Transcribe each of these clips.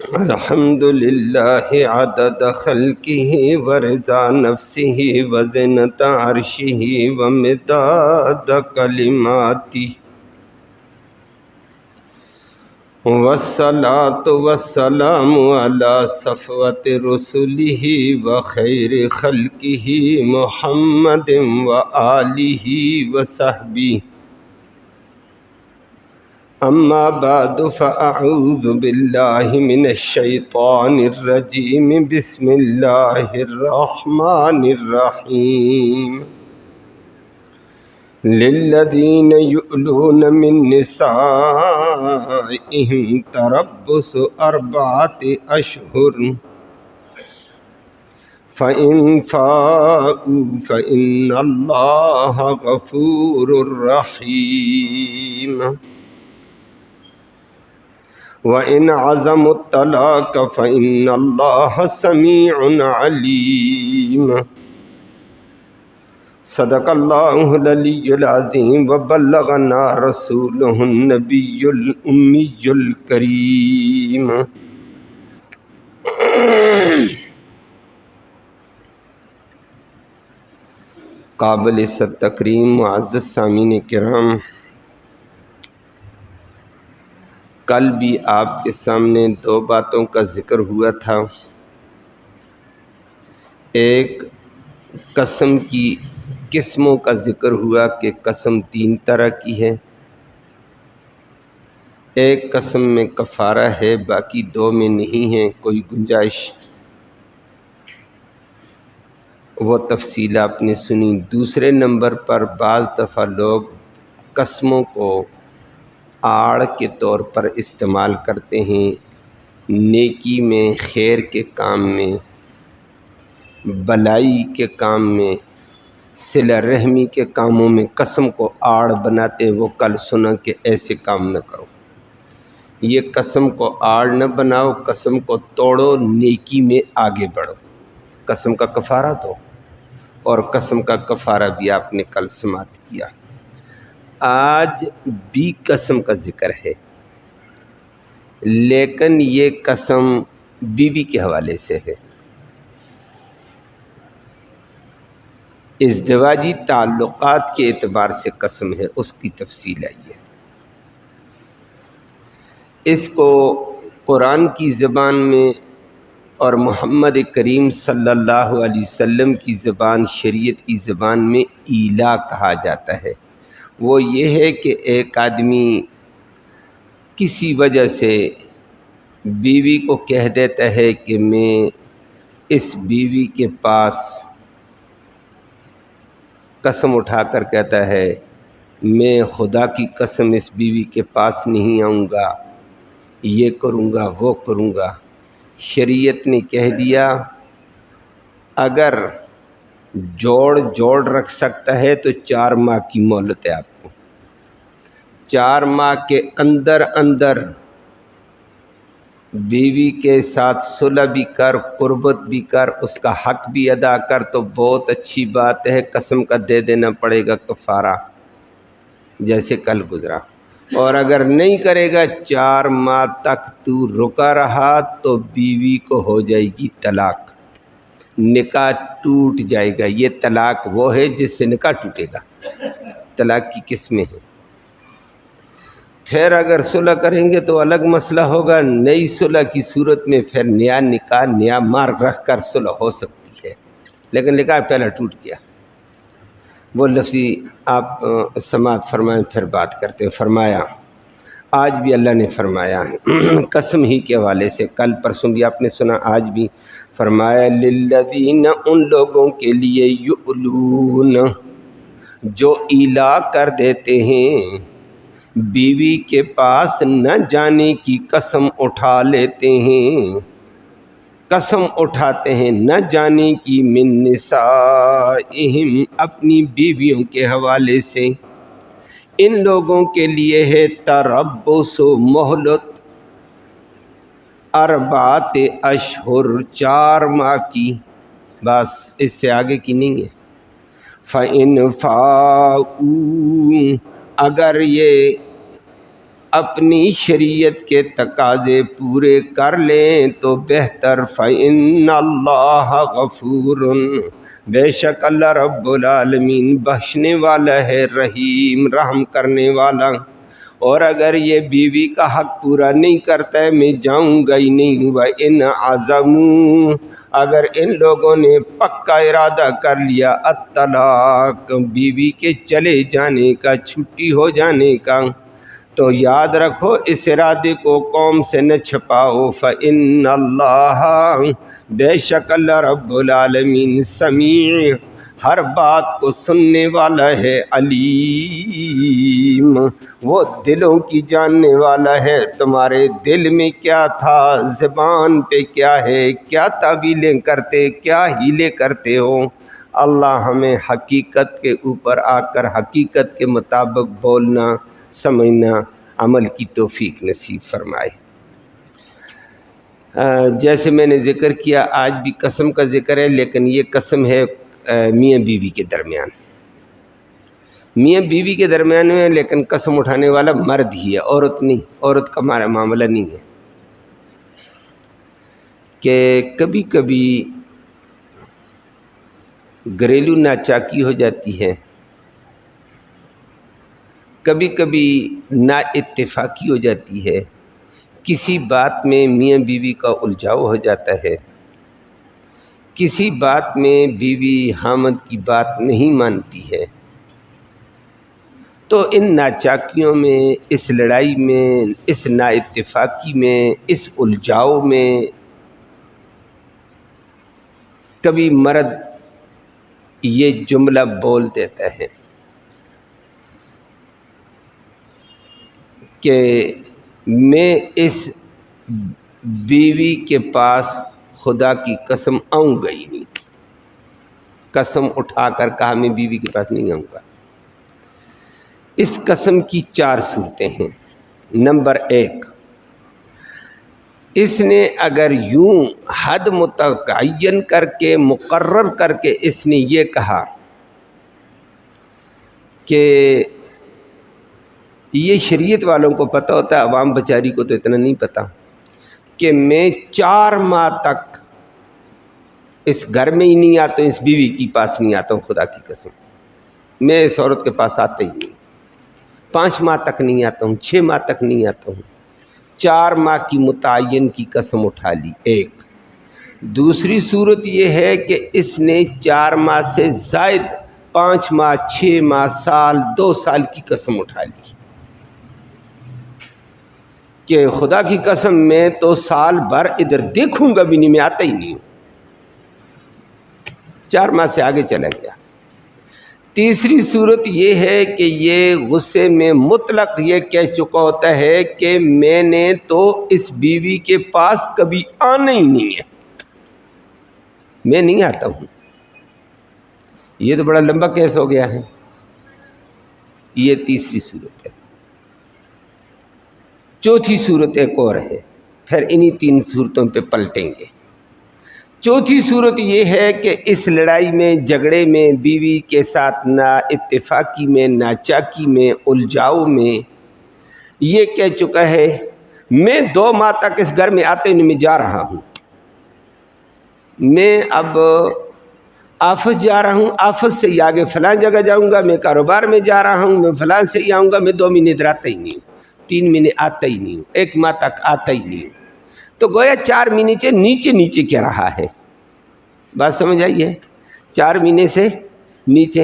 الحمد للہ عدد خلقہ ورضا نفسہ وزنۃ عرشہ ومداد کلماتہ والصلاۃ والسلام علی صفوۃ رسلہ وخیر خلقہ محمد وآلہ وصحبہ اما بعد فاعوذ باللہ من الشیطان الرجیم بسم اللہ الرحمن الرحیم للذین یؤلون من نسائہم تربص اربعۃ اشہر فإن فاءوا فإن اللہ غفور رحیم وَإِنْ عَزَمُوا الطَّلَاقَ فَإِنَّ اللَّهَ سَمِيعٌ عَلِيمٌ صدق اللہ العلی العظیم وبلغنا رسولہ النبی الأمی الکریم۔ قابل عزت تکریم معزز سامعین کرام، کل بھی آپ کے سامنے دو باتوں کا ذکر ہوا تھا۔ ایک قسم کی قسموں کا ذکر ہوا کہ قسم 3 طرح کی ہے۔ ایک قسم میں کفارہ ہے، باقی 2 میں نہیں ہے کوئی گنجائش، وہ تفصیل آپ نے سنی۔ دوسرے نمبر پر بعض دفعہ لوگ قسموں کو آڑ کے طور پر استعمال کرتے ہیں، نیکی میں، خیر کے کام میں، بلائی کے کام میں، صلہ رحمی کے کاموں میں قسم کو آڑ بناتے ہیں۔ وہ کل سنا کہ ایسے کام نہ کرو، یہ قسم کو آڑ نہ بناؤ، قسم کو توڑو، نیکی میں آگے بڑھو، قسم کا کفارہ دو۔ اور قسم کا کفارہ بھی آپ نے کل سماعت کیا۔ آج بھی قسم کا ذکر ہے، لیکن یہ قسم بیوی کے حوالے سے ہے، ازدواجی تعلقات کے اعتبار سے قسم ہے، اس کی تفصیل آئی ہے۔ اس کو قرآن کی زبان میں اور محمد کریم صلی اللہ علیہ وسلم کی زبان، شریعت کی زبان میں ایلا کہا جاتا ہے۔ وہ یہ ہے کہ ایک آدمی کسی وجہ سے بیوی کو کہہ دیتا ہے کہ میں اس بیوی کے پاس قسم اٹھا کر کہتا ہے میں خدا کی قسم اس بیوی کے پاس نہیں آؤں گا، یہ کروں گا، وہ کروں گا۔ شریعت نے کہہ دیا اگر جوڑ رکھ سکتا ہے تو 4 ماہ کی مہلت ہے آپ کو۔ 4 ماہ کے اندر بیوی کے ساتھ صلح بھی کر، قربت بھی کر، اس کا حق بھی ادا کر تو بہت اچھی بات ہے، قسم کا دے دینا پڑے گا کفارہ جیسے کل گزرا۔ اور اگر نہیں کرے گا 4 ماہ تک تو رکا رہا تو بیوی کو ہو جائے گی طلاق، نکاح ٹوٹ جائے گا۔ یہ طلاق وہ ہے جس سے نکاح ٹوٹے گا۔ طلاق کی قسمیں ہیں۔ پھر اگر صلح کریں گے تو الگ مسئلہ ہوگا، نئی صلح کی صورت میں پھر نیا نکاح، نیا مہر رکھ کر صلح ہو سکتی ہے، لیکن نکاح پہلا ٹوٹ گیا۔ وہ لفظی آپ سماعت فرمائیں پھر بات کرتے ہیں۔ فرمایا آج بھی اللہ نے فرمایا قسم ہی کے حوالے سے، کل پرسوں بھی آپ نے سنا، آج بھی فرمایا للذین، ان لوگوں کے لیے یؤلون، جو ایلا کر دیتے ہیں، بیوی کے پاس نہ جانے کی قسم اٹھا لیتے ہیں، قسم اٹھاتے ہیں نہ جانے کی، من نسائہم، اپنی بیویوں کے حوالے سے۔ ان لوگوں کے لیے ہے تربص، مہلت، 4 اشہر، 4 ماہ کی، بس اس سے آگے کی نہیں ہے۔ فَإِنْ فَاءُوا، اگر یہ اپنی شریعت کے تقاضے پورے کر لیں تو بہتر، فَإِنَّ اللَّهَ غَفُورٌ، بے شک اللہ رب العالمین بخشنے والا ہے، رحیم رحم کرنے والا۔ اور اگر یہ بیوی کا حق پورا نہیں کرتا ہے میں جاؤں گا ہی نہیں۔ وَإِنْ عَزَمُوا، اگر ان لوگوں نے پکا ارادہ کر لیا الطلاق، بیوی کے چلے جانے کا، چھٹی ہو جانے کا، تو یاد رکھو اس ارادے کو قوم سے نہ چھپاؤ۔ فَإِنَّ اللَّهَ، بے شک اللہ رب العالمین سمیع، ہر بات کو سننے والا ہے، علیم، وہ دلوں کی جاننے والا ہے۔ تمہارے دل میں کیا تھا، زبان پہ کیا ہے، کیا تعویلیں کرتے، کیا ہیلے کرتے ہو، اللہ ہمیں حقیقت کے اوپر آ کر حقیقت کے مطابق بولنا، سمجھنا، عمل کی توفیق نصیب فرمائے۔ جیسے میں نے ذکر کیا آج بھی قسم کا ذکر ہے، لیکن یہ قسم ہے میاں بیوی کے درمیان، میاں بیوی کے درمیان میں، لیکن قسم اٹھانے والا مرد ہی ہے، عورت نہیں، عورت کا ہمارا معاملہ نہیں ہے۔ کہ کبھی کبھی گھریلو ناچاکی ہو جاتی ہے، کبھی کبھی نا اتفاقی ہو جاتی ہے، کسی بات میں میاں بیوی کا الجھاؤ ہو جاتا ہے، کسی بات میں بیوی حامد کی بات نہیں مانتی ہے، تو ان ناچاکیوں میں، اس لڑائی میں، اس نا اتفاقی میں، اس الجھاؤ میں کبھی مرد یہ جملہ بول دیتا ہے کہ میں اس بیوی کے پاس خدا کی قسم آؤں گا ہی نہیں، قسم اٹھا کر کہا میں بیوی کے پاس نہیں آؤں گا۔ اس قسم کی 4 صورتیں ہیں۔ نمبر 1، اس نے اگر یوں حد متعین کر کے، مقرر کر کے اس نے یہ کہا کہ یہ شریعت والوں کو پتہ ہوتا ہے، عوام بیچاری کو تو اتنا نہیں پتہ، کہ میں 4 ماہ تک اس گھر میں ہی نہیں آتا ہوں، اس بیوی کے پاس نہیں آتا ہوں، خدا کی قسم میں اس عورت کے پاس آتا ہی نہیں، 5 ماہ تک نہیں آتا ہوں، 6 ماہ تک نہیں آتا ہوں، 4 ماہ کی متعین کی قسم اٹھا لی، ایک۔ دوسری صورت یہ ہے کہ اس نے 4 ماہ سے زائد 5 ماہ، 6 ماہ، سال، 2 سال کی قسم اٹھا لی کہ خدا کی قسم میں تو سال بھر ادھر دیکھوں گا بھی نہیں، میں آتا ہی نہیں ہوں، 4 ماہ سے آگے چلا گیا۔ تیسری صورت یہ ہے کہ یہ غصے میں مطلق یہ کہہ چکا ہوتا ہے کہ میں نے تو اس بیوی کے پاس کبھی آنا ہی نہیں ہے، میں نہیں آتا ہوں۔ یہ تو بڑا لمبا کیس ہو گیا ہے۔ یہ تیسری صورت ہے۔ چوتھی صورت ایک اور ہے، پھر انہی 3 صورتوں پہ پلٹیں گے۔ چوتھی صورت یہ ہے کہ اس لڑائی میں، جھگڑے میں، بیوی کے ساتھ نا اتفاقی میں، ناچاکی میں، الجھاؤ میں یہ کہہ چکا ہے میں 2 ماہ تک اس گھر میں آتے نہیں، میں جا رہا ہوں، میں اب آفس جا رہا ہوں، آفس سے ہی آگے فلاں جگہ جاؤں گا، میں کاروبار میں جا رہا ہوں، میں فلاں سے ہی آؤں گا، میں 2 مہینے ادھر آتا ہی نہیں ہوں، 3 مہینے آتا ہی نہیں ہوں، 1 ماہ تک آتا ہی نہیں ہوں۔ تو گویا 4 مہینے سے نیچے نیچے کہہ رہا ہے، بات سمجھ آئی ہے؟ 4 مہینے سے نیچے۔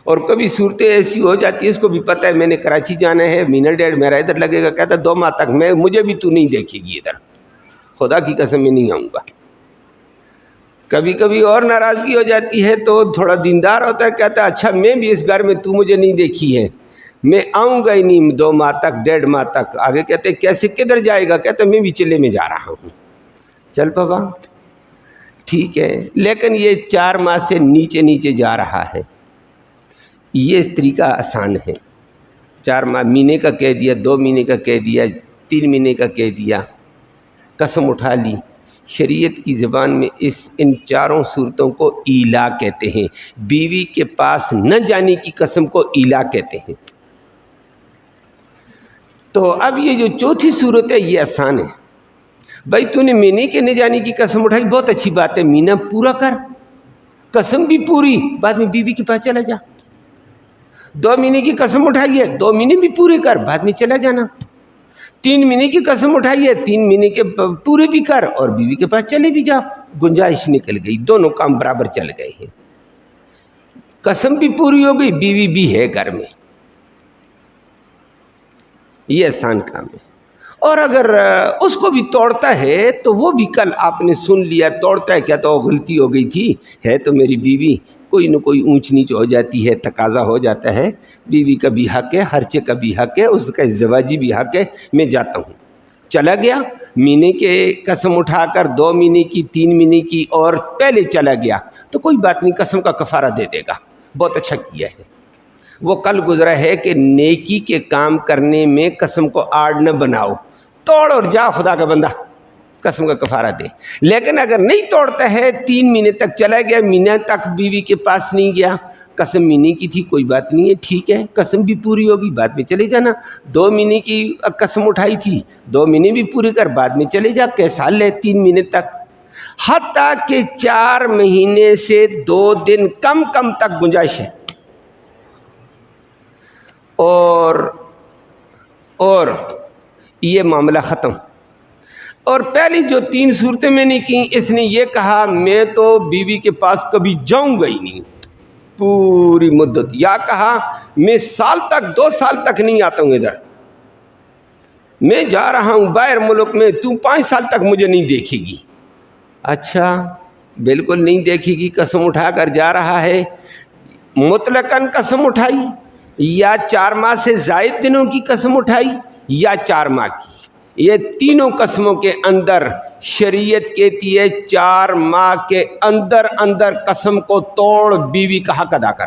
اور کبھی صورتیں ایسی ہو جاتی ہے، اس کو بھی پتہ ہے میں نے کراچی جانا ہے، مہینہ ڈیڑھ میرا ادھر لگے گا، کہتا ہے 2 ماہ تک مجھے بھی تو نہیں دیکھے گی ادھر، خدا کی قسم میں نہیں آؤں گا۔ کبھی کبھی اور ناراضگی ہو جاتی ہے تو تھوڑا دیندار ہوتا ہے، کہتا ہے اچھا میں بھی اس گھر میں تو مجھے نہیں دیکھی ہے، میں آؤں گا ہی نہیں 2 ماہ تک، 1.5 ماہ تک۔ آگے کہتے ہیں کیسے، کدھر جائے گا؟ کہتا ہے میں بھی چلے میں جا رہا ہوں۔ چل بابا ٹھیک ہے، لیکن یہ 4 ماہ سے نیچے نیچے جا رہا ہے، یہ طریقہ آسان ہے۔ 4 ماہ، مہینے کا کہہ دیا، 2 مہینے کا کہہ دیا، 3 مہینے کا کہہ دیا، قسم اٹھا لی۔ شریعت کی زبان میں ان 4 صورتوں کو ایلا کہتے ہیں، بیوی کے پاس نہ جانے کی قسم کو ایلا کہتے ہیں۔ تو اب یہ جو چوتھی صورت ہے یہ آسان ہے. بھائی تو نے مہینے کے نہ جانے کی قسم اٹھائی، بہت اچھی بات ہے، مہینہ پورا کر، قسم بھی پوری، بعد میں بیوی کے پاس چلا جا. 2 مہینے کی قسم اٹھائی ہے، 2 مہینے بھی پورے کر، بعد میں چلا جانا. 3 مہینے کی قسم اٹھائی ہے، 3 مہینے کے پورے بھی کر اور بیوی کے پاس چلے بھی جا. گنجائش نکل گئی، دونوں کام برابر چل گئے ہیں. قسم بھی پوری ہو گئی، بیوی بھی ہے گھر میں. یہ آسان کام ہے. اور اگر اس کو بھی توڑتا ہے تو وہ بھی کل آپ نے سن لیا، توڑتا ہے کیا تو غلطی ہو گئی تھی، ہے تو میری بیوی، کوئی نہ کوئی اونچ نیچ ہو جاتی ہے، تقاضا ہو جاتا ہے، بیوی کا بھی حق ہے، خرچے کا بھی حق ہے، اس کا ازدواجی بھی حق ہے، میں جاتا ہوں. چلا گیا، مہینے کے قسم اٹھا کر 2 مہینے کی، 3 مہینے کی اور پہلے چلا گیا تو کوئی بات نہیں، قسم کا کفارہ دے دے گا، بہت اچھا کیا ہے. وہ کل گزرا ہے کہ نیکی کے کام کرنے میں قسم کو آڑ نہ بناؤ، توڑ اور جا خدا کا بندہ، قسم کا کفارہ دے. لیکن اگر نہیں توڑتا ہے، 3 مہینے تک چلا گیا، مہینہ تک بیوی کے پاس نہیں گیا، قسم مہینے کی تھی، کوئی بات نہیں ہے، ٹھیک ہے، قسم بھی پوری ہوگی، بعد میں چلے جانا. 2 مہینے کی قسم اٹھائی تھی، 2 مہینے بھی پورے کر، بعد میں چلے جا، کیسا لے 3 مہینے تک. حتیٰ کہ 4 مہینے سے 2 دن کم تک گنجائش ہے. اور یہ معاملہ ختم. اور پہلی جو 3 صورتیں میں نے کی، اس نے یہ کہا میں تو بیوی کے پاس کبھی جاؤں گا ہی نہیں پوری مدت، یا کہا میں سال تک 2 سال تک نہیں آتا ہوں ادھر، میں جا رہا ہوں باہر ملک میں، تو 5 سال تک مجھے نہیں دیکھے گی. اچھا بالکل نہیں دیکھے گی، قسم اٹھا کر جا رہا ہے، مطلقاً قسم اٹھائی، یا 4 ماہ سے زائد دنوں کی قسم اٹھائی، یا 4 ماہ کی. یہ تینوں قسموں کے اندر شریعت کہتی ہے 4 ماہ کے اندر قسم کو توڑ، بیوی کا حق ادا کر،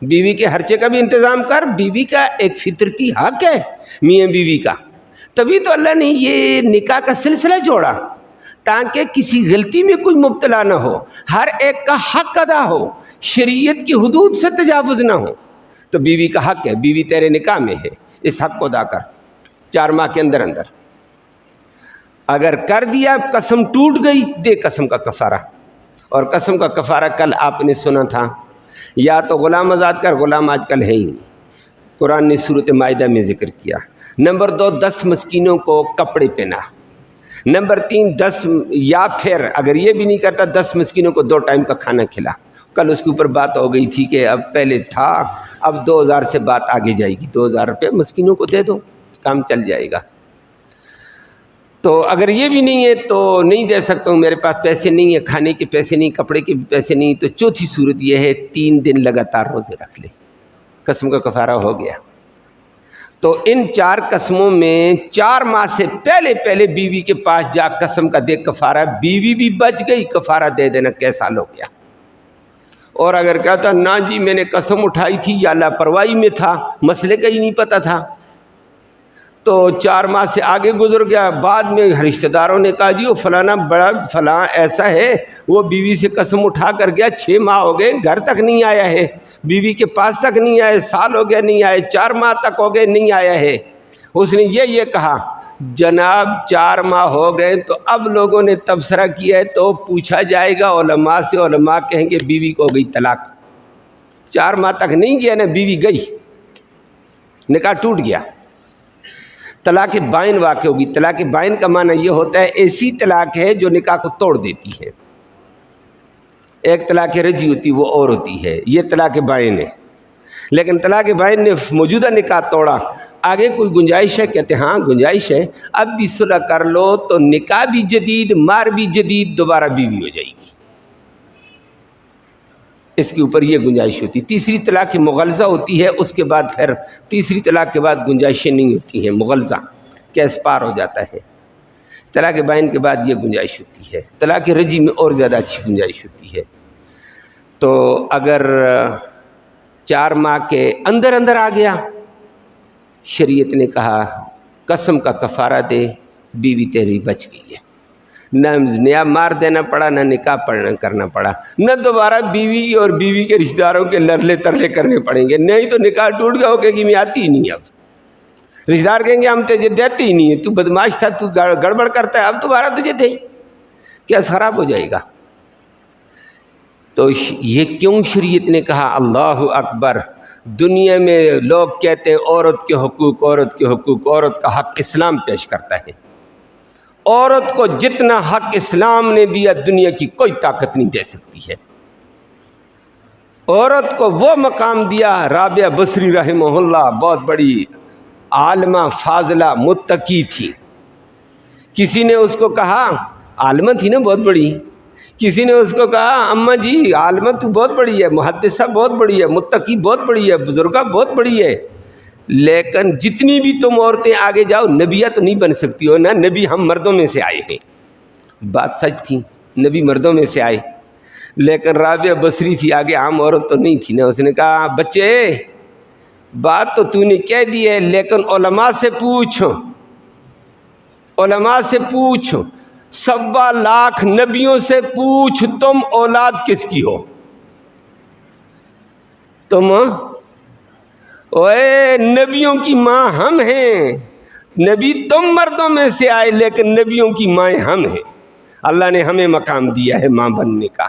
بیوی کے خرچے کا بھی انتظام کر. بیوی کا ایک فطرتی حق ہے میاں بیوی کا، تبھی تو اللہ نے یہ نکاح کا سلسلہ جوڑا تاکہ کسی غلطی میں کوئی مبتلا نہ ہو، ہر ایک کا حق ادا ہو، شریعت کی حدود سے تجاوز نہ ہو. تو بیوی کا حق ہے، بیوی تیرے نکاح میں ہے، اس حق کو ادا کر 4 ماہ کے اندر. اگر کر دیا، قسم ٹوٹ گئی، دے قسم کا کفارہ. اور قسم کا کفارہ کل آپ نے سنا تھا، یا تو غلام آزاد کر، غلام آج کل ہے ہی نہیں، قرآن نے سورۃ مائدہ میں ذکر کیا. نمبر 2، 10 مسکینوں کو کپڑے پہنا. نمبر 3، 10، یا پھر اگر یہ بھی نہیں کرتا 10 مسکینوں کو 2 ٹائم کا کھانا کھلا. کل اس کے اوپر بات ہو گئی تھی کہ اب پہلے تھا، اب 2000 سے بات آگے جائے گی، 2000 روپے مسکینوں کو دے دو، کام چل جائے گا. تو اگر یہ بھی نہیں ہے تو نہیں دے سکتا ہوں، میرے پاس پیسے نہیں ہیں، کھانے کے پیسے نہیں، کپڑے کے بھی پیسے نہیں، تو چوتھی صورت یہ ہے 3 دن لگاتار روزے رکھ لے، قسم کا کفارہ ہو گیا. تو ان 4 قسموں میں 4 ماہ سے پہلے بیوی کے پاس جا، قسم کا دے کفارہ، بیوی بھی بچ گئی، کفارہ دے دینا، کیسا ہو گیا. اور اگر کہتا نا جی میں نے قسم اٹھائی تھی یا لاپرواہی میں تھا، مسئلے کا ہی نہیں پتہ تھا، تو 4 ماہ سے آگے گزر گیا، بعد میں رشتہ داروں نے کہا جی وہ فلانا بڑا فلاں ایسا ہے، وہ بیوی سے قسم اٹھا کر گیا، 6 ماہ ہو گئے گھر تک نہیں آیا ہے، بیوی کے پاس تک نہیں آئے، سال ہو گیا نہیں آئے، 4 ماہ تک ہو گئے نہیں آیا ہے. اس نے یہ کہا جناب 4 ماہ ہو گئے، تو اب لوگوں نے تبصرہ کیا ہے تو پوچھا جائے گا علماء سے، علماء کہیں گے بیوی کو ہو گئی طلاق. 4 ماہ تک نہیں گیا نا، بیوی گئی، نکاح ٹوٹ گیا، طلاق بائن واقع ہوگی. طلاق بائن کا معنی یہ ہوتا ہے ایسی طلاق ہے جو نکاح کو توڑ دیتی ہے. ایک طلاق رجعی ہوتی وہ اور ہوتی ہے، یہ طلاق بائن ہے. لیکن طلاق بائن نے موجودہ نکاح توڑا، آگے کوئی گنجائش ہے؟ کہتے ہاں گنجائش ہے، اب بھی صلح کر لو تو نکاح بھی جدید، مہر بھی جدید، دوبارہ بیوی ہو جائے گی. اس کے اوپر یہ گنجائش ہوتی. تیسری طلاق مغلظہ ہوتی ہے، اس کے بعد پھر تیسری طلاق کے بعد گنجائشیں نہیں ہوتی ہیں، مغلظہ کیس پار ہو جاتا ہے. طلاق بائن کے بعد یہ گنجائش ہوتی ہے. طلاق رجعی میں اور زیادہ اچھی گنجائش ہوتی ہے. تو اگر 4 ماہ کے اندر آ گیا، شریعت نے کہا قسم کا کفارہ دے، بیوی تیری بچ گئی ہے، نہ نیا مار دینا پڑا، نہ نکاح کرنا پڑا، نہ دوبارہ بیوی اور بیوی کے رشتہ داروں کے لرلے ترلے کرنے پڑیں گے. نہیں تو نکاح ٹوٹ گیا، ہو کہ میں آتی ہی نہیں اب. رشتہ دار کہیں گے ہم تجھے دیتے ہی نہیں ہیں، تو بدماش تھا، تو گڑبڑ کرتا ہے، اب دوبارہ تجھے دیں، کیا خراب ہو جائے گا؟ تو یہ کیوں شریعت نے کہا اللہ اکبر؟ دنیا میں لوگ کہتے ہیں عورت کے حقوق، عورت کے حقوق، عورت کا حق اسلام پیش کرتا ہے۔ عورت کو جتنا حق اسلام نے دیا دنیا کی کوئی طاقت نہیں دے سکتی ہے۔ عورت کو وہ مقام دیا، رابعہ بصری رحمہ اللہ بہت بڑی عالمہ فاضلہ متقی تھی، کسی نے اس کو کہا، عالمہ تھی نا بہت بڑی، کسی نے اس کو کہا اماں جی عالمہ تو بہت بڑی ہے، محدثہ بہت بڑی ہے، متقی بہت بڑی ہے، بزرگہ بہت بڑی ہے، لیکن جتنی بھی تم عورتیں آگے جاؤ نبیہ تو نہیں بن سکتی ہو نا، نبی ہم مردوں میں سے آئے ہیں۔ بات سچ تھی، نبی مردوں میں سے آئے، لیکن رابعہ بصری تھی، آگے عام عورت تو نہیں تھی نا۔ اس نے کہا بچے بات تو نے کہہ دی ہے، لیکن علماء سے پوچھ، علماء سے پوچھ، 1.25 لاکھ نبیوں سے پوچھ، تم اولاد کس کی ہو؟ تم اوے نبیوں کی ماں ہم ہیں، نبی تم مردوں میں سے آئے لیکن نبیوں کی مائیں ہم ہیں۔ اللہ نے ہمیں مقام دیا ہے ماں بننے کا،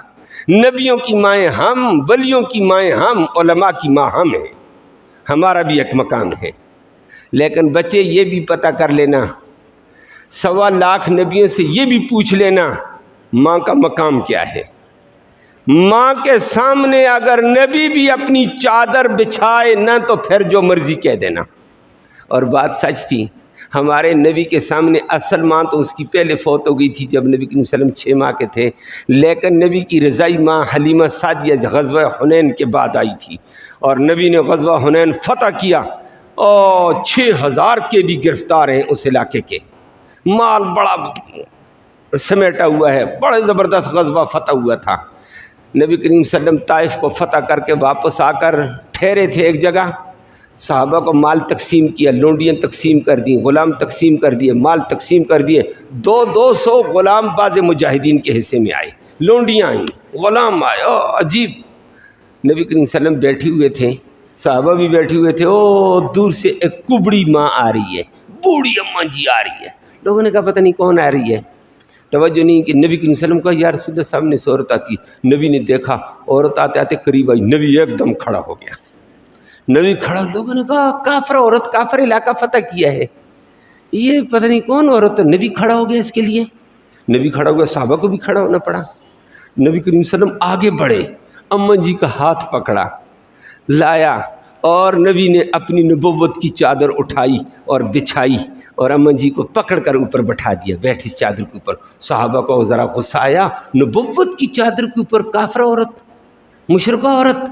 نبیوں کی مائیں ہم، ولیوں کی مائیں ہم، علماء کی ماں ہم ہیں، ہمارا بھی ایک مقام ہے۔ لیکن بچے یہ بھی پتہ کر لینا، 1.25 لاکھ نبیوں سے یہ بھی پوچھ لینا ماں کا مقام کیا ہے۔ ماں کے سامنے اگر نبی بھی اپنی چادر بچھائے نہ تو پھر جو مرضی کہہ دینا۔ اور بات سچ تھی، ہمارے نبی کے سامنے اصل ماں تو اس کی پہلے فوت ہو گئی تھی جب نبی کریم صلی اللہ علیہ وسلم 6 ماہ کے تھے، لیکن نبی کی رضائی ماں حلیمہ سعدیہ غزوہ حنین کے بعد آئی تھی، اور نبی نے غزوہ حنین فتح کیا، اور 6000 کے بھی گرفتار ہیں اس علاقے کے، مال بڑا سمیٹا ہوا ہے، بڑے زبردست غزوہ فتح ہوا تھا۔ نبی کریم صلی اللہ علیہ وسلم طائف کو فتح کر کے واپس آ کر ٹھہرے تھے ایک جگہ، صحابہ کو مال تقسیم کیا، لونڈیاں تقسیم کر دیں، غلام تقسیم کر دیے، مال تقسیم کر دیے، 200 غلام باز مجاہدین کے حصے میں آئے، لونڈیاں آئیں، غلام آئے، عجیب۔ نبی کریم صلی اللہ علیہ وسلم بیٹھے ہوئے تھے، صحابہ بھی بیٹھے ہوئے تھے، دور سے ایک کبڑی ماں آ رہی ہے، بوڑھی اماں جی آ رہی ہے، لوگوں نے کہا پتہ نہیں کون آ رہی ہے، توجہ نہیں کہ نبی کریم صلی اللہ علیہ وسلم کا یا رسول اللہ سامنے سے عورت آتی ہے، نبی نے دیکھا عورت آتے آتے قریب آئی، نبی ایک دم کھڑا ہو گیا، نبی کھڑا، لوگوں نے کہا کافر عورت، کافر علاقہ فتح کیا ہے، یہ پتہ نہیں کون عورت ہے، نبی کھڑا ہو گیا اس کے لیے، نبی کھڑا ہو گیا، صحابہ کو بھی کھڑا ہونا پڑا، نبی کریم صلی اللہ علیہ وسلم آگے بڑھے، اماں جی کا ہاتھ پکڑا، لایا، اور نبی نے اپنی نبوت کی چادر اٹھائی اور بچھائی، اور اماں جی کو پکڑ کر اوپر بٹھا دیا، بیٹھ اس چادر کے اوپر۔ صحابہ کو ذرا غصہ آیا، نبوت کی چادر کے اوپر کافر عورت، مشرکہ عورت،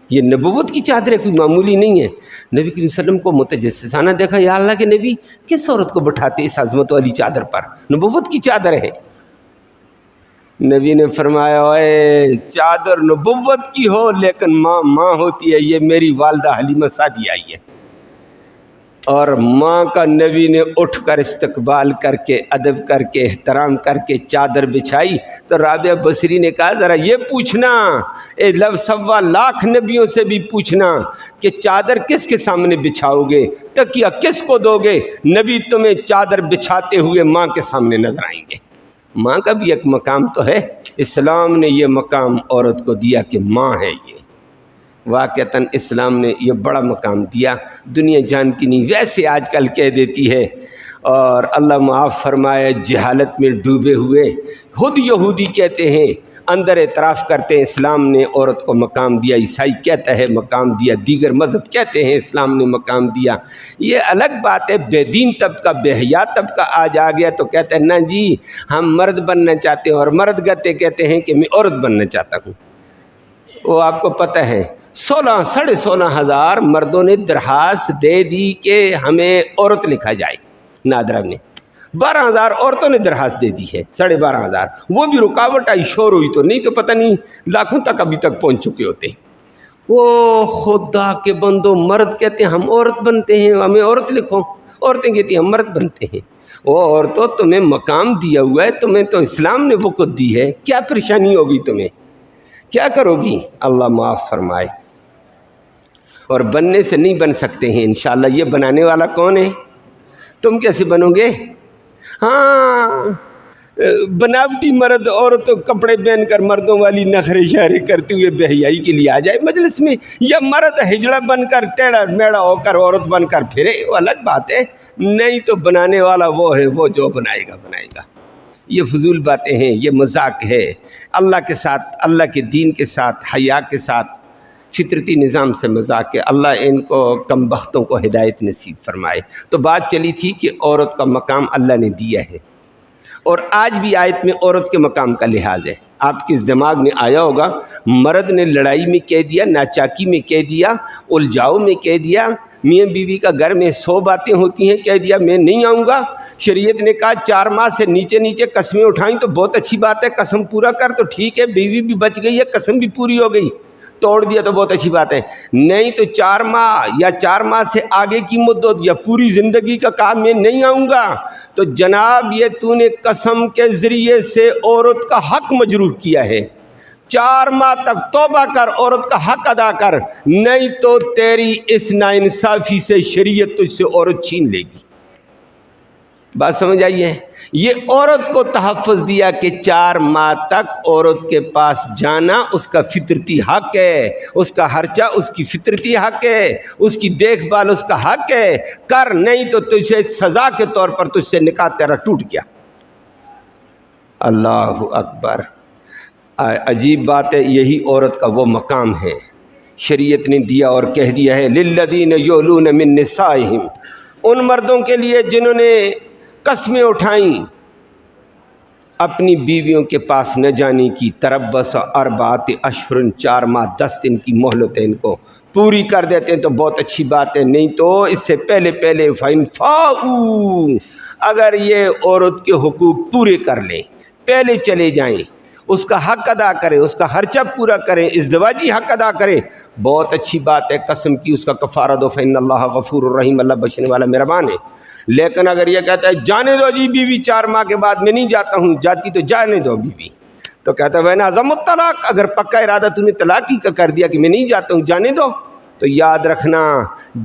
یہ نبوت کی چادر ہے، کوئی معمولی نہیں ہے۔ نبی کریم صلی اللہ علیہ وسلم کو متجسسانہ دیکھا، یا اللہ کے نبی کس عورت کو بٹھاتے اس عظمت والی چادر پر، نبوت کی چادر ہے۔ نبی نے فرمایا اے چادر نبوت کی ہو لیکن ماں ہوتی ہے، یہ میری والدہ حلیمہ سعدیہ آئی ہے، اور ماں کا نبی نے اٹھ کر استقبال کر کے، ادب کر کے، احترام کر کے چادر بچھائی، تو رابعہ بصری نے کہا ذرا یہ پوچھنا، 1.25 لاکھ نبیوں سے بھی پوچھنا کہ چادر کس کے سامنے بچھاؤ گے، تکیہ کس کو دو گے، نبی تمہیں چادر بچھاتے ہوئے ماں کے سامنے نظر آئیں گے۔ ماں کا بھی ایک مقام تو ہے، اسلام نے یہ مقام عورت کو دیا کہ ماں ہے، یہ واقعتاً اسلام نے یہ بڑا مقام دیا، دنیا جانتی نہیں، ویسے آج کل کہہ دیتی ہے، اور اللہ معاف فرمائے جہالت میں ڈوبے ہوئے خود یہودی کہتے ہیں، اندر اعتراف کرتے ہیں اسلام نے عورت کو مقام دیا، عیسائی کہتا ہے مقام دیا، دیگر مذہب کہتے ہیں اسلام نے مقام دیا، یہ الگ بات ہے۔ بے دین طبقہ، بے حیا طبقہ آج آ گیا تو کہتا ہے نا جی ہم مرد بننا چاہتے ہیں، اور مرد کہتے ہیں کہ میں عورت بننا چاہتا ہوں۔ وہ آپ کو پتہ ہے 16,500 ہزار مردوں نے درخواست دے دی کہ ہمیں عورت لکھا جائے، نادرہ نے 12,000 عورتوں نے درخواست دے دی ہے، 12,500، وہ بھی رکاوٹ آئی، شور ہوئی تو نہیں تو پتہ نہیں لاکھوں تک ابھی تک پہنچ چکے ہوتے۔ وہ خدا کے بندو، مرد کہتے ہیں ہم عورت بنتے ہیں، ہمیں عورت لکھو، عورتیں کہتی ہیں ہم مرد بنتے ہیں۔ وہ عورتوں تمہیں مقام دیا ہوا ہے، تمہیں تو اسلام نے وقت دی ہے، کیا پریشانی ہوگی تمہیں، کیا کرو گی؟ اللہ معاف فرمائے۔ اور بننے سے نہیں بن سکتے ہیں انشاءاللہ، یہ بنانے والا کون ہے؟ تم کیسے بنو گے؟ ہاں بناوٹی مرد عورتوں کپڑے پہن کر مردوں والی نخرے اشارے کرتے ہوئے بہیائی کے لیے آ جائے مجلس میں، یا مرد ہجڑا بن کر ٹیڑھا میڑا ہو کر عورت بن کر پھرے، وہ الگ بات ہے، نہیں تو بنانے والا وہ ہے، وہ جو بنائے گا۔ یہ فضول باتیں ہیں، یہ مذاق ہے اللہ کے ساتھ، اللہ کے دین کے ساتھ، حیا کے ساتھ، فطرتی نظام سے مذاق ہے۔ اللہ ان کو کم بختوں کو ہدایت نصیب فرمائے۔ تو بات چلی تھی کہ عورت کا مقام اللہ نے دیا ہے، اور آج بھی آیت میں عورت کے مقام کا لحاظ ہے۔ آپ کے دماغ میں آیا ہوگا، مرد نے لڑائی میں کہہ دیا، ناچاکی میں کہہ دیا، الجھاؤ میں کہہ دیا، میاں بیوی کا گھر میں 100 باتیں ہوتی ہیں، کہہ دیا میں نہیں آؤں گا۔ شریعت نے کہا 4 ماہ سے نیچے قسمیں اٹھائیں تو بہت اچھی بات ہے، قسم پورا کر تو ٹھیک ہے، بیوی بھی بچ گئی ہے، قسم بھی پوری ہو گئی، توڑ دیا تو بہت اچھی بات ہے، نہیں تو 4 ماہ یا 4 ماہ سے آگے کی مدت یا پوری زندگی کا کام میں نہیں آؤں گا، تو جناب یہ تو نے قسم کے ذریعے سے عورت کا حق مجروح کیا ہے۔ 4 ماہ تک توبہ کر، عورت کا حق ادا کر، نہیں تو تیری اس ناانصافی سے شریعت تجھ سے عورت چھین لے گی۔ بات سمجھ آئی ہے؟ یہ عورت کو تحفظ دیا کہ 4 ماہ تک عورت کے پاس جانا اس کا فطرتی حق ہے، اس کا خرچہ اس کی فطرتی حق ہے، اس کی دیکھ بھال اس کا حق ہے، کر، نہیں تو تجھے سزا کے طور پر تجھ سے نکاح تیرا ٹوٹ گیا۔ اللہ اکبر، عجیب بات ہے، یہی عورت کا وہ مقام ہے شریعت نے دیا اور کہہ دیا ہے للذین یؤلون من نسائہم، ان مردوں کے لیے جنہوں نے قسمیں اٹھائیں اپنی بیویوں کے پاس نہ جانے کی، تربص 4 اشہر، 4 ماہ 10 دن کی مہلت ہے، ان کو پوری کر دیتے ہیں تو بہت اچھی بات ہے، نہیں تو اس سے پہلے فَإِنْ فَاءُوا، اگر یہ عورت کے حقوق پورے کر لیں، پہلے چلے جائیں، اس کا حق ادا کریں، اس کا خرچہ پورا کریں، ازدواجی حق ادا کریں، بہت اچھی بات ہے، قسم کی اس کا کفارہ دو، فإن اللہ غفور الرحیم، اللہ بخشنے والا مہربان ہے۔ لیکن اگر یہ کہتا ہے جانے دو جی بیوی 4 ماہ کے بعد میں نہیں جاتا ہوں، جاتی تو جانے دو بیوی، تو کہتا ہے وَإِنْ عَزَمُ الطَّلَاقَ، اگر پکا ارادہ تو نے طلاق ہی کا کر دیا کہ میں نہیں جاتا ہوں، جانے دو، تو یاد رکھنا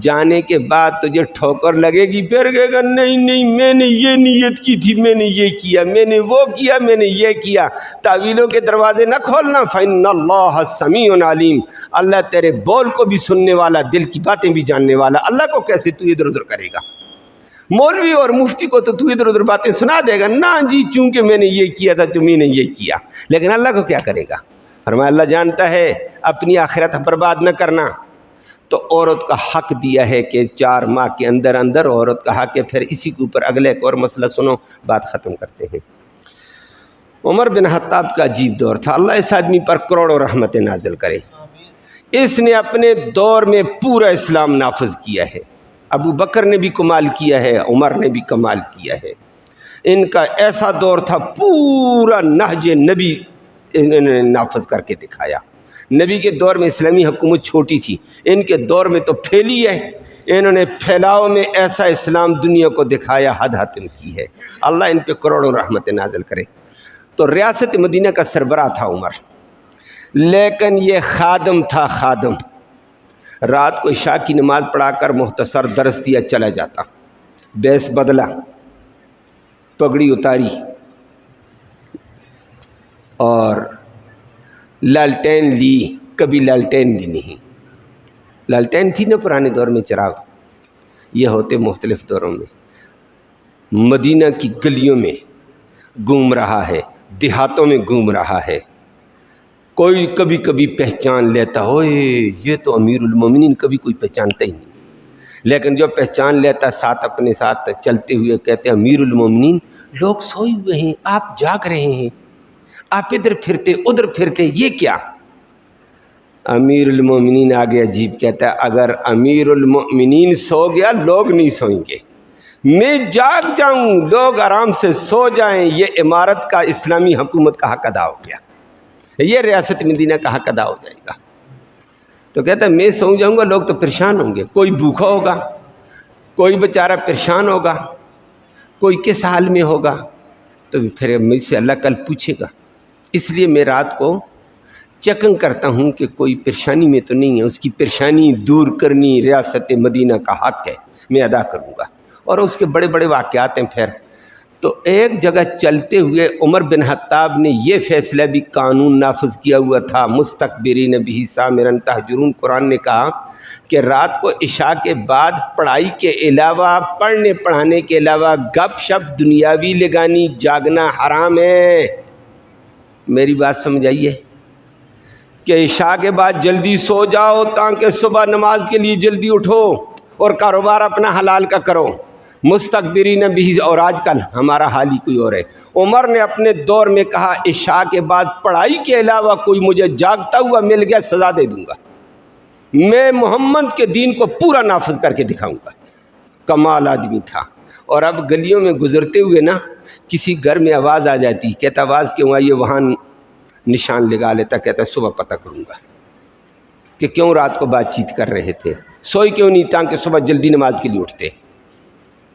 جانے کے بعد تجھے ٹھوکر لگے گی، پھر کہے گا نہیں میں نے یہ نیت کی تھی، میں نے یہ کیا، میں نے وہ کیا، میں نے یہ کیا، تعویلوں کے دروازے نہ کھولنا، فإن اللہ سمیع علیم، اللہ تیرے بول کو بھی سننے والا، دل کی باتیں بھی جاننے والا، اللہ کو کیسے تو ادھر ادھر کرے گا؟ مولوی اور مفتی کو تو ادھر ادھر باتیں سنا دے گا، نہ جی چونکہ میں نے یہ کیا تھا تو میں نے یہ کیا، لیکن اللہ کو کیا کرے گا؟ فرمایا اللہ جانتا ہے، اپنی آخرت برباد نہ کرنا۔ تو عورت کا حق دیا ہے کہ 4 ماہ کے اندر اندر عورت کا حق ہے۔ پھر اسی کے اوپر اگلے ایک اور مسئلہ سنو، بات ختم کرتے ہیں۔ عمر بن خطاب کا عجیب دور تھا، اللہ اس آدمی پر کروڑوں رحمتیں نازل کرے۔ اس نے اپنے دور میں پورا اسلام نافذ کیا ہے، ابو بکر نے بھی کمال کیا ہے، عمر نے بھی کمال کیا ہے۔ ان کا ایسا دور تھا، پورا نہج نبی انہوں نے نافذ کر کے دکھایا۔ نبی کے دور میں اسلامی حکومت چھوٹی تھی، ان کے دور میں تو پھیلی ہے، انہوں نے پھیلاؤ میں ایسا اسلام دنیا کو دکھایا، حد حاتم کی ہے۔ اللہ ان پہ کروڑوں رحمتیں نازل کرے۔ تو ریاست مدینہ کا سربراہ تھا عمر، لیکن یہ خادم تھا، خادم، رات کو عشاء کی نماز پڑھا کر مختصر درس دیا چلا جاتا، بیس بدلا، پگڑی اتاری اور لالٹین لی، کبھی لالٹین لی نہیں، لالٹین تھی نا پرانے دور میں، چراغ، یہ ہوتے مختلف دوروں میں۔ مدینہ کی گلیوں میں گھوم رہا ہے، دیہاتوں میں گھوم رہا ہے، کوئی کبھی کبھی پہچان لیتا، ہوئے یہ تو امیر المومنین، کبھی کوئی پہچانتا ہی نہیں، لیکن جو پہچان لیتا ساتھ اپنے ساتھ چلتے ہوئے کہتے ہیں امیر المومنین، لوگ سوئے ہوئے ہیں، آپ جاگ رہے ہیں، آپ ادھر پھرتے ادھر پھرتے، یہ کیا؟ امیر المومنین آگے عجیب کہتا ہے اگر امیر المومنین سو گیا لوگ نہیں سوئیں گے، میں جاگ جاؤں لوگ آرام سے سو جائیں، یہ عمارت کا، اسلامی حکومت کا حق ادا ہو گیا، یہ ریاست مدینہ کا حق ادا ہو جائے گا۔ تو کہتا ہے میں سو جاؤں گا، لوگ تو پریشان ہوں گے، کوئی بھوکا ہوگا، کوئی بیچارہ پریشان ہوگا، کوئی کس حال میں ہوگا، تو پھر مجھ سے اللہ کل پوچھے گا، اس لیے میں رات کو چیکنگ کرتا ہوں کہ کوئی پریشانی میں تو نہیں ہے، اس کی پریشانی دور کرنی ریاست مدینہ کا حق ہے، میں ادا کروں گا۔ اور اس کے بڑے بڑے واقعات ہیں پھر. تو ایک جگہ چلتے ہوئے عمر بن خطاب نے یہ فیصلہ بھی قانون نافذ کیا ہوا تھا، مستکبرین بہ سامرا تہجرون. قرآن نے کہا کہ رات کو عشاء کے بعد پڑھائی کے علاوہ، پڑھنے پڑھانے کے علاوہ گپ شپ دنیاوی لگانی جاگنا حرام ہے. میری بات سمجھ آئیے کہ عشاء کے بعد جلدی سو جاؤ تاکہ صبح نماز کے لیے جلدی اٹھو اور کاروبار اپنا حلال کا کرو. مستکبرین بھی، اور آج کل ہمارا حال ہی کوئی اور ہے. عمر نے اپنے دور میں کہا عشاء کے بعد پڑھائی کے علاوہ کوئی مجھے جاگتا ہوا مل گیا سزا دے دوں گا، میں محمد کے دین کو پورا نافذ کر کے دکھاؤں گا. کمال آدمی تھا. اور اب گلیوں میں گزرتے ہوئے نا کسی گھر میں آواز آ جاتی، کہتا آواز کیوں آئی ہے؟ وہاں نشان لگا لیتا، کہتا صبح پتہ کروں گا کہ کیوں رات کو بات چیت کر رہے تھے، سوئی کیوں نہیں تاکہ صبح جلدی نماز کے لیے اٹھتے.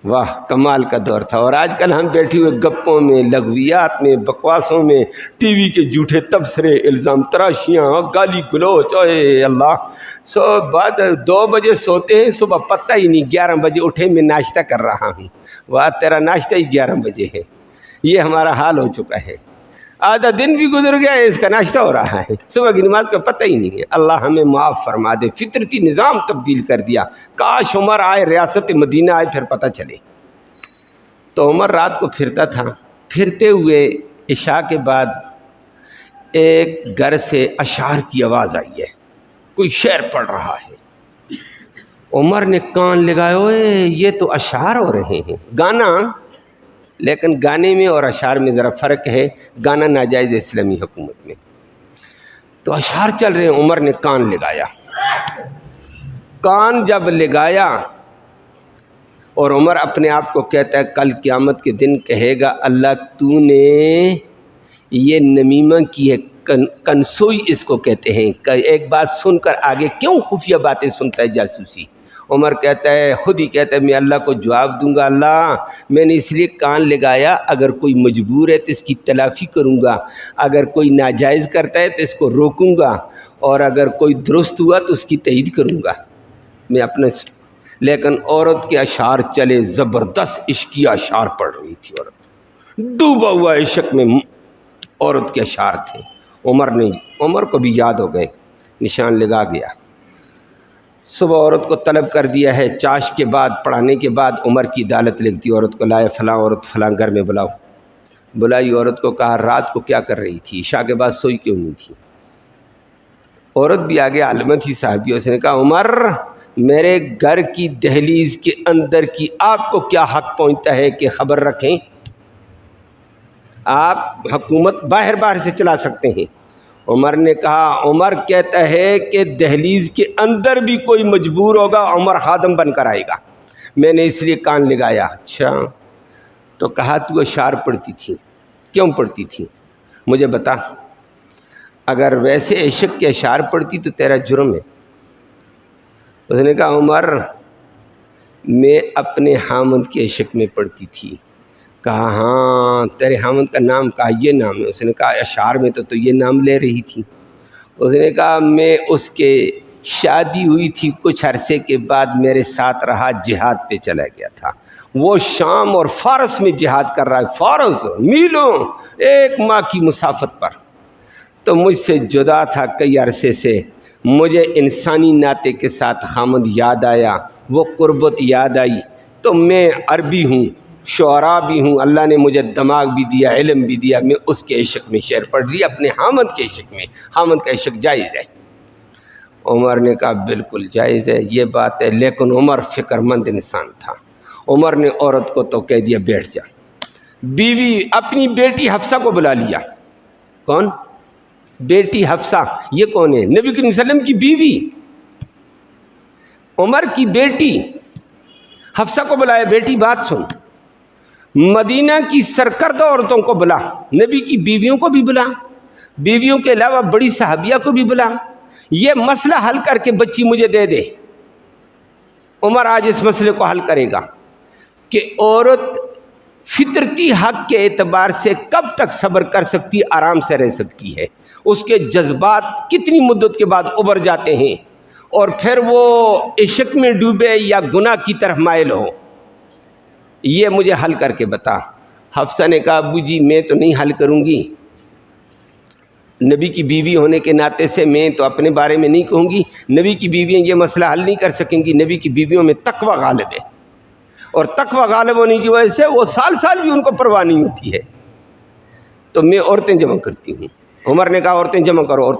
واہ کمال کا دور تھا. اور آج کل ہم بیٹھے ہوئے گپوں میں، لغویات میں، بکواسوں میں، ٹی وی کے جھوٹے تبصرے، الزام تراشیاں، گالی گلوچ. اے اللہ، بعد 2 بجے سوتے ہیں، صبح پتہ ہی نہیں 11 بجے اٹھے میں ناشتہ کر رہا ہوں. واہ تیرا ناشتہ ہی 11 بجے ہے. یہ ہمارا حال ہو چکا ہے. آدھا دن بھی گزر گیا ہے، اس کا ناشتہ ہو رہا ہے، صبح کی نماز کا پتہ ہی نہیں ہے. اللہ ہمیں معاف فرما دے. فطرتی نظام تبدیل کر دیا. کاش عمر آئے، ریاست مدینہ آئے، پھر پتہ چلے. تو عمر رات کو پھرتا تھا. پھرتے ہوئے عشاء کے بعد ایک گھر سے اشعار کی آواز آئی ہے، کوئی شعر پڑھ رہا ہے. عمر نے کان لگائے، اوئے یہ تو اشعار ہو رہے ہیں. گانا، لیکن گانے میں اور اشعار میں ذرا فرق ہے. گانا ناجائز ہے اسلامی حکومت میں، تو اشعار چل رہے ہیں. عمر نے کان لگایا. کان جب لگایا، اور عمر اپنے آپ کو کہتا ہے کل قیامت کے دن کہے گا اللہ تو نے یہ نمیمہ کی ہے، کنسوئی اس کو کہتے ہیں. ایک بات سن کر آگے کیوں خفیہ باتیں سنتا ہے، جاسوسی. عمر کہتا ہے، خود ہی کہتا ہے میں اللہ کو جواب دوں گا، اللہ میں نے اس لیے کان لگایا، اگر کوئی مجبور ہے تو اس کی تلافی کروں گا، اگر کوئی ناجائز کرتا ہے تو اس کو روکوں گا، اور اگر کوئی درست ہوا تو اس کی تائید کروں گا. میں اپنے لیکن عورت کے اشعار چلے، زبردست عشقی اشعار پڑھ رہی تھی. عورت ڈوبا ہوا عشق میں عورت کے اشعار تھے. عمر کو بھی یاد ہو گئے، نشان لگا گیا. صبح عورت کو طلب کر دیا ہے. چاش کے بعد، پڑھانے کے بعد عمر کی عدالت لگتی. عورت کو لائے، فلاں عورت فلاں گھر میں بلاؤ. بلائی. عورت کو کہا رات کو کیا کر رہی تھی، عشاء کے بعد سوئی کیوں نہیں تھی. عورت بھی آگے عالمہ تھی صاحبی. اس نے کہا عمر میرے گھر کی دہلیز کے اندر کی آپ کو کیا حق پہنچتا ہے کہ خبر رکھیں؟ آپ حکومت باہر سے چلا سکتے ہیں. عمر نے کہا، عمر کہتا ہے کہ دہلیز کے اندر بھی کوئی مجبور ہوگا، عمر خادم بن کر آئے گا. میں نے اس لیے کان لگایا. اچھا، تو کہا تو اشعار پڑھتی تھی، کیوں پڑھتی تھی مجھے بتا. اگر ویسے عشق کے اشعار پڑھتی تو تیرا جرم ہے. اس نے کہا عمر میں اپنے حامد کے عشق میں پڑھتی تھی. کہا ہاں تیرے حامد کا نام؟ کہا یہ نام ہے. اس نے کہا اشعار میں تو یہ نام لے رہی تھی. اس نے کہا میں اس کے شادی ہوئی تھی، کچھ عرصے کے بعد میرے ساتھ رہا، جہاد پہ چلا گیا تھا. وہ شام اور فارس میں جہاد کر رہا ہے، فارس میلوں 1 ماہ کی مسافت پر. تو مجھ سے جدا تھا کئی عرصے سے. مجھے انسانی ناطے کے ساتھ حامد یاد آیا، وہ قربت یاد آئی. تو میں عربی ہوں، شعراء بھی ہوں، اللہ نے مجھے دماغ بھی دیا، علم بھی دیا. میں اس کے عشق میں شعر پڑھ رہی، اپنے حامد کے عشق میں. حامد کا عشق جائز ہے. عمر نے کہا بالکل جائز ہے، یہ بات ہے. لیکن عمر فکر مند انسان تھا. عمر نے عورت کو تو کہہ دیا بیٹھ جا. بیوی اپنی بیٹی حفصہ کو بلا لیا. کون بیٹی؟ حفصہ. یہ کون ہے؟ نبی کریم صلی اللہ علیہ وسلم کی بیوی. عمر کی بیٹی حفصہ کو بلایا، بیٹی بات سن، مدینہ کی سرکردہ عورتوں کو بلا، نبی کی بیویوں کو بھی بلا، بیویوں کے علاوہ بڑی صحابیہ کو بھی بلا. یہ مسئلہ حل کر کے بچی مجھے دے دے. عمر آج اس مسئلے کو حل کرے گا کہ عورت فطرتی حق کے اعتبار سے کب تک صبر کر سکتی، آرام سے رہ سکتی ہے. اس کے جذبات کتنی مدت کے بعد ابھر جاتے ہیں، اور پھر وہ عشق میں ڈوبے یا گناہ کی طرف مائل ہو. یہ مجھے حل کر کے بتا۔ حفصہ نے کہا ابو جی میں تو نہیں حل کروں گی، نبی کی بیوی ہونے کے ناطے سے میں تو اپنے بارے میں نہیں کہوں گی، نبی کی بیویاں یہ مسئلہ حل نہیں کر سکیں گی، نبی کی بیویوں میں تقوی غالب ہے، اور تقوی غالب ہونے کی وجہ سے وہ سال سال بھی ان کو پرواہ نہیں ہوتی ہے، تو میں عورتیں جمع کرتی ہوں۔ عمر نے کہا عورتیں جمع کرو،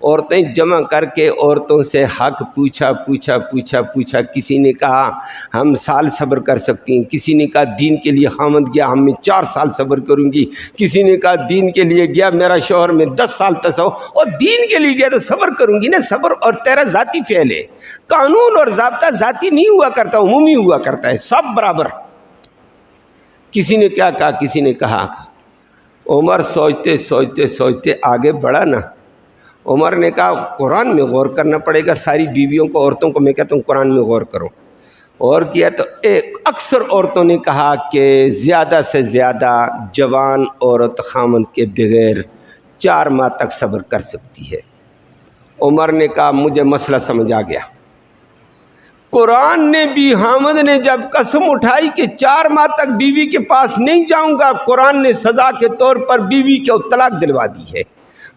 عورتیں جمع کر کے عورتوں سے حق پوچھا، کسی نے کہا ہم سال صبر کر سکتی ہیں، کسی نے کہا دین کے لیے خامد گیا ہم میں 4 سال صبر کروں گی، کسی نے کہا دین کے لیے گیا میرا شوہر میں 10 سال اور دین کے لیے گیا تو صبر کروں گی نا۔ صبر اور تیرا ذاتی فعل ہے، قانون اور ضابطہ ذاتی نہیں ہوا کرتا، عمومی ہوا کرتا ہے، سب برابر۔ کسی نے کیا کہا، کسی نے کہا، عمر سوچتے آگے بڑھا نا۔ عمر نے کہا قرآن میں غور کرنا پڑے گا، ساری بیویوں کو عورتوں کو میں کہتا ہوں قرآن میں غور کرو۔ اور کیا تو اکثر عورتوں نے کہا کہ زیادہ سے زیادہ جوان عورت خامند کے بغیر 4 ماہ تک صبر کر سکتی ہے۔ عمر نے کہا مجھے مسئلہ سمجھ آ گیا، قرآن نے بھی حامد نے جب قسم اٹھائی کہ 4 ماہ تک بیوی کے پاس نہیں جاؤں گا، قرآن نے سزا کے طور پر بیوی کو طلاق دلوا دی ہے۔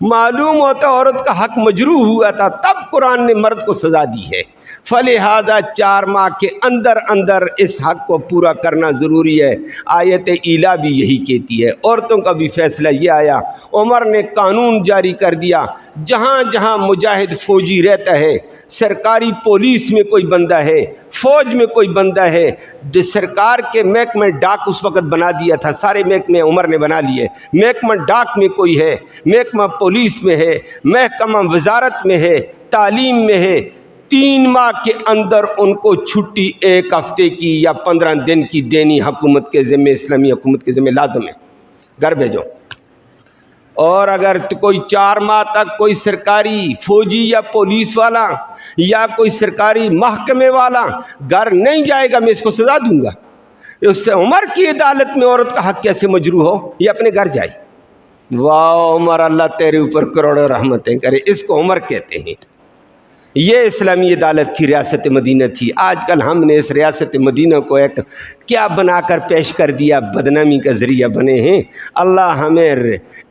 معلوم ہوتا عورت کا حق مجروح ہوا تھا، تب قرآن نے مرد کو سزا دی ہے، فلہذا 4 ماہ کے اندر اس حق کو پورا کرنا ضروری ہے۔ آیت ایلا بھی یہی کہتی ہے، عورتوں کا بھی فیصلہ یہ آیا۔ عمر نے قانون جاری کر دیا، جہاں جہاں مجاہد فوجی رہتا ہے، سرکاری پولیس میں کوئی بندہ ہے، فوج میں کوئی بندہ ہے، جو سرکار کے محکمہ ڈاک اس وقت بنا دیا تھا، سارے محکمے عمر نے بنا لیے، محکمہ ڈاک میں کوئی ہے، محکمہ پولیس میں ہے، محکمہ وزارت میں ہے، تعلیم میں ہے، 3 ماہ کے اندر ان کو چھٹی 1 ہفتے کی یا 15 دن کی دینی حکومت کے ذمہ، اسلامی حکومت کے ذمہ لازم ہے، گھر بھیجو۔ اور اگر کوئی 4 ماہ تک کوئی سرکاری فوجی یا پولیس والا یا کوئی سرکاری محکمے والا گھر نہیں جائے گا، میں اس کو سزا دوں گا۔ اس سے عمر کی عدالت میں عورت کا حق کیسے مجروح ہو؟ یہ اپنے گھر جائے۔ واہ عمر، اللہ تیرے اوپر کروڑوں رحمتیں کرے۔ اس کو عمر کہتے ہیں۔ یہ اسلامی عدالت تھی، ریاست مدینہ تھی۔ آج کل ہم نے اس ریاست مدینہ کو ایک کیا بنا کر پیش کر دیا، بدنامی کا ذریعہ بنے ہیں۔ اللہ ہمیں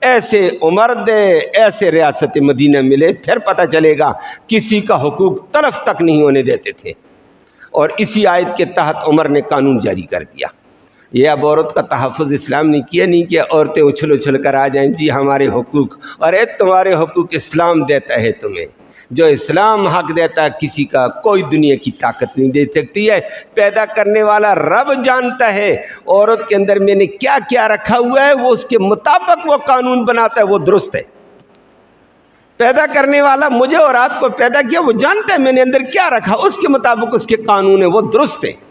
ایسے عمر دے، ایسے ریاست مدینہ ملے، پھر پتہ چلے گا کسی کا حقوق تلف تک نہیں ہونے دیتے تھے۔ اور اسی آیت کے تحت عمر نے قانون جاری کر دیا۔ یہ اب عورت کا تحفظ اسلام نے کیا نہیں کیا، عورتیں اچھل کر آ جائیں جی ہمارے حقوق، اور تمہارے حقوق اسلام دیتا ہے تمہیں۔ جو اسلام حق دیتا ہے کسی کا کوئی دنیا کی طاقت نہیں دے سکتی ہے۔ پیدا کرنے والا رب جانتا ہے عورت کے اندر میں نے کیا کیا رکھا ہوا ہے، وہ اس کے مطابق وہ قانون بناتا ہے، وہ درست ہے۔ پیدا کرنے والا مجھے اور آپ کو پیدا کیا، وہ جانتا ہے میں نے اندر کیا رکھا، اس کے مطابق اس کے قانون ہے، وہ درست ہے۔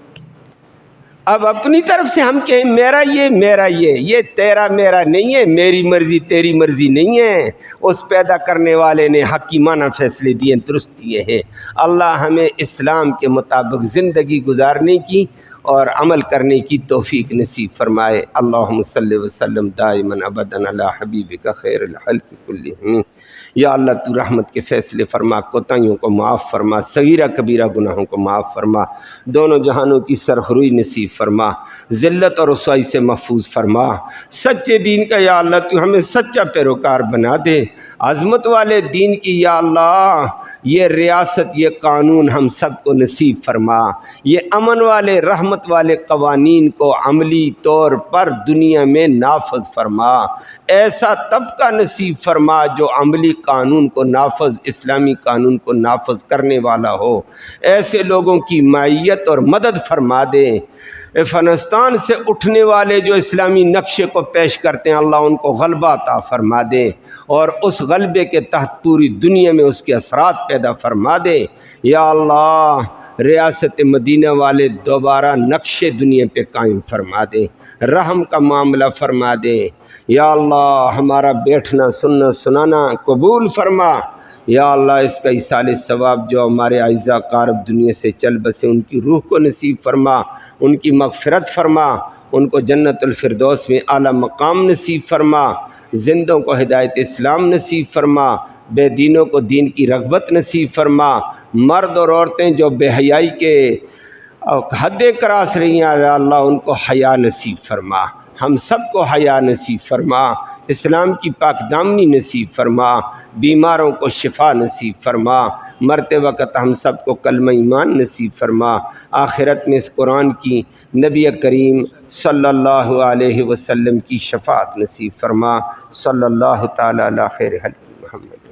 اب اپنی طرف سے ہم کہیں میرا یہ تیرا میرا نہیں ہے، میری مرضی تیری مرضی نہیں ہے۔ اس پیدا کرنے والے نے حکیمانہ فیصلے دیے، درست دیے ہیں۔ اللہ ہمیں اسلام کے مطابق زندگی گزارنے کی اور عمل کرنے کی توفیق نصیب فرمائے۔ اللہم صلی وسلم دائما ابدا علی حبیبک خیر الخلق کلہم۔ یا اللہ تو رحمت کے فیصلے فرما، کوتاہیوں کو معاف فرما، صغیرہ کبیرہ گناہوں کو معاف فرما، دونوں جہانوں کی سرخروئی نصیب فرما، ذلت اور رسوائی سے محفوظ فرما۔ سچے دین کا یا اللہ تو ہمیں سچا پیروکار بنا دے، عظمت والے دین کی یا اللہ یہ ریاست، یہ قانون ہم سب کو نصیب فرما، یہ امن والے رحمت والے قوانین کو عملی طور پر دنیا میں نافذ فرما۔ ایسا طبقہ نصیب فرما جو عملی قانون کو نافذ، اسلامی قانون کو نافذ کرنے والا ہو۔ ایسے لوگوں کی معیت اور مدد فرما دے۔ افغانستان سے اٹھنے والے جو اسلامی نقشے کو پیش کرتے ہیں، اللہ ان کو غلبہ عطا فرما دے، اور اس غلبے کے تحت پوری دنیا میں اس کے اثرات پیدا فرما دے۔ یا اللہ ریاست مدینہ والے دوبارہ نقشے دنیا پہ قائم فرما دے، رحم کا معاملہ فرما دے۔ یا اللہ ہمارا بیٹھنا سننا سنانا قبول فرما۔ یا اللہ اس کا ایصال ثواب جو ہمارے اعزاء اقارب دنیا سے چل بسے، ان کی روح کو نصیب فرما، ان کی مغفرت فرما، ان کو جنت الفردوس میں اعلیٰ مقام نصیب فرما، زندوں کو ہدایت اسلام نصیب فرما، بے دینوں کو دین کی رغبت نصیب فرما، مرد اور عورتیں جو بے حیائی کے اور حدیں کراس رہی ہیں، اللہ ان کو حیا نصیب فرما، ہم سب کو حیا نصیب فرما، اسلام کی پاک دامنی نصیب فرما، بیماروں کو شفا نصیب فرما، مرتے وقت ہم سب کو کلمہ ایمان نصیب فرما، آخرت میں اس قرآن کی نبی کریم صلی اللہ علیہ وسلم کی شفاعت نصیب فرما۔ صلی اللہ تعالی علی خیر خلق محمد۔